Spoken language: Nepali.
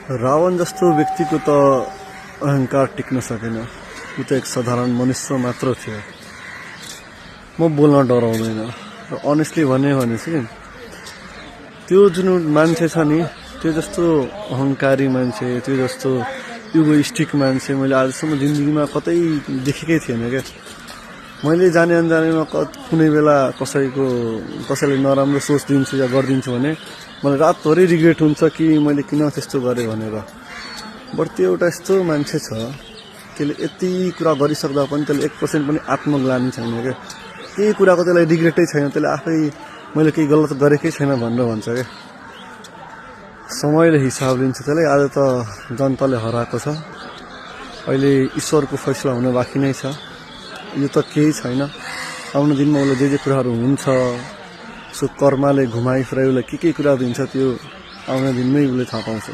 रावण जस्तो व्यक्तिको त अहंकार टिक्न सकेन। ऊ त एक साधारण मनुष्य मात्र थियो। म बोल्न डराउँदैन र अनेस्टली भने चाहिँ त्यो जुन मान्छे छ नि, त्यो जस्तो अहंकारी मान्छे, त्यो जस्तो इगोइस्टिक मान्छे मैले आजसम्म जिन्दगीमा कतै देखेकै थिएन क्या। मैले जाने अनजानेमा कुनै बेला कसैले नराम्रो सोच दिन्छु या गरिदिन्छु भने मलाई रातभरि रिग्रेट हुन्छ कि मैले किन त्यस्तो गरेँ भनेर। बट त्यो एउटा यस्तो मान्छे छ, त्यसले यति कुरा गरिसक्दा पनि त्यसले 1% पनि आत्मग्लानी छैन क्या। केही कुराको त्यसलाई रिग्रेटै छैन, त्यसले आफै मैले केही गलत गरेकै छैन भनेर भन्छ क्या। समयले हिसाब लिन्छ त्यसलाई। आज त जनताले हराएको छ, अहिले ईश्वरको फैसला हुन बाँकी नै छ। यो त केही छैन। आउने दिनमा उसले जे कुराहरू हुन्छ, सो कर्मले घुमाइ फिराइ उसलाई के कुरा दिन्छ त्यो आउने दिनमै उसले थाहा पाउँछ।